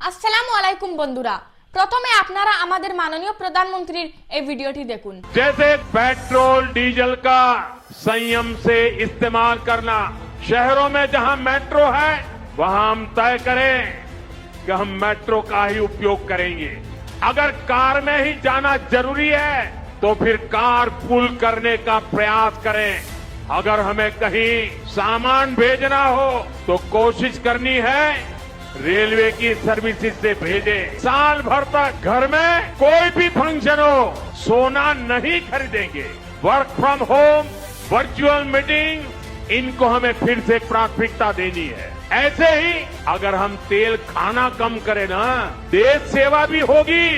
আসসালামু আলাইকুম বন্ধুরা, প্রথমে আপনারা আমাদের মাননীয় প্রধানমন্ত্রীর এই ভিডিওটি দেখুন। जैसे पेट्रोल डीजल का संयम से इस्तेमाल करना, शहरों में जहां मेट्रो है वहां हम तय करें कि हम मेट्रो का ही उपयोग करेंगे। अगर कार में ही जाना जरूरी है तो फिर कार पूल करने का प्रयास करें। अगर हमें कहीं सामान भेजना हो तो कोशिश करनी है रेलवे की सर्विसेज से भेजे। साल भर तक घर में कोई भी फंक्शन हो सोना नहीं खरीदेंगे। Work from home, virtual meeting, इनको हमें फिर से प्राथमिकता देनी है। ऐसे ही अगर हम तेल खाना कम करें ना, देश सेवा भी होगी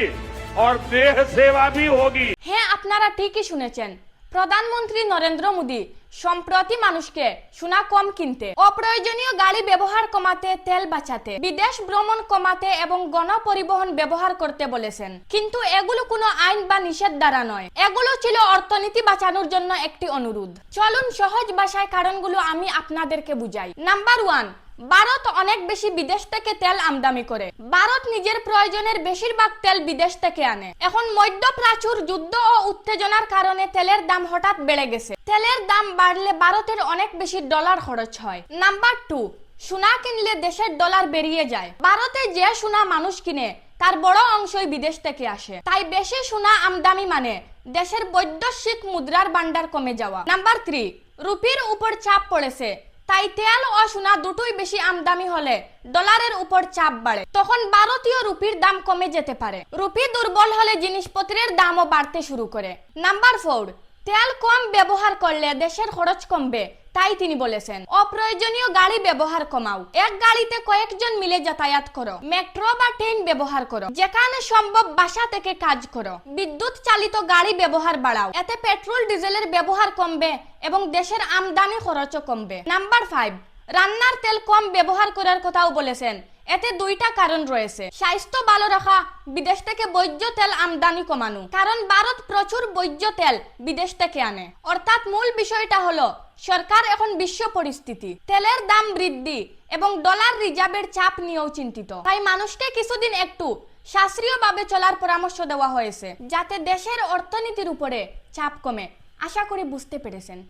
और देह सेवा भी होगी। হ্যাঁ, আপনারা ঠিকই শুনেছেন। প্রধানমন্ত্রী নরেন্দ্র মোদী সম্প্রতি মানুষকে সোনা কম কিনতে, অপ্রয়োজনীয় গাড়ি ব্যবহার কমাতে, তেল বাঁচাতে, বিদেশ ভ্রমণ কমাতে এবং গণপরিবহন ব্যবহার করতে বলেছেন। কিন্তু এগুলো কোনো আইন বা নিষেধ দ্বারা নয়, এগুলো ছিল অর্থনীতি বাঁচানোর জন্য একটি অনুরোধ। চলুন সহজ ভাষায় কারণগুলো আমি আপনাদেরকে বুঝাই। নাম্বার 1, ভারত অনেক বেশি বিদেশ থেকে তেল আমদানি করে। ভারত নিজের প্রয়োজনের বেশিরভাগ তেল বিদেশ থেকে আনে। এখন মধ্যপ্রাচ্যের যুদ্ধ ও উত্তেজনার কারণে তেলের দাম হঠাৎ বেড়ে গেছে। তেলের দাম বাড়লে ভারতের অনেক বেশি ডলার খরচ হয়। নাম্বার 2, সোনা কিনলে দেশের ডলার বেরিয়ে যায়। ভারতে যে সোনা মানুষ কিনে তার বড় অংশই বিদেশ থেকে আসে। তাই বেশি সোনা আমদানি মানে দেশের বৈদেশিক মুদ্রার ভান্ডার কমে যাওয়া। নাম্বার 3, রুপির উপর চাপ পড়েছে। তাই তেল ও সোনা দুটোই বেশি আমদানি হলে ডলারের উপর চাপ বাড়ে, তখন ভারতীয় রুপির দাম কমে যেতে পারে। রুপি দুর্বল হলে জিনিসপত্রের দামও বাড়তে শুরু করে। নাম্বার 4, তেল কম ব্যবহার করলে দেশের খরচ কমবে। তাই তিনি বলেছেন অপ্রয়োজনীয় গাড়ি ব্যবহার কমাও। এক গাড়িতে কয়েকজন মিলে যাতায়াত করো। মেট্রো বা ট্রেন ব্যবহার করো। যেখানে সম্ভব বাসা থেকে কাজ করো। বিদ্যুৎ চালিত গাড়ি ব্যবহার বাড়াও। এতে পেট্রোল ডিজেলের ব্যবহার কমবে এবং দেশের আমদানি খরচও কমবে। নাম্বার 5, রান্নার তেল কম ব্যবহার করার কথাও বলেছেন। এতে দুইটা কারণ রয়েছে। স্বাস্থ্য ভালো রাখা, বিদেশ থেকে বৈজ্য তেল আমদানি কমানো। কারণ ভারত প্রচুর বৈজ্য তেল বিদেশ থেকে আনে। অর্থাৎ মূল বিষয়টা হলো সরকার এখন বিশ্ব পরিস্থিতি, তেলের দাম বৃদ্ধি এবং ডলার রিজার্ভের চাপ নিয়েও চিন্তিত। তাই মানুষকে কিছুদিন একটু সাশ্রয়ীভাবে চলার পরামর্শ দেওয়া হয়েছে, যাতে দেশের অর্থনীতির উপরে চাপ কমে। আশা করি বুঝতে পেরেছেন।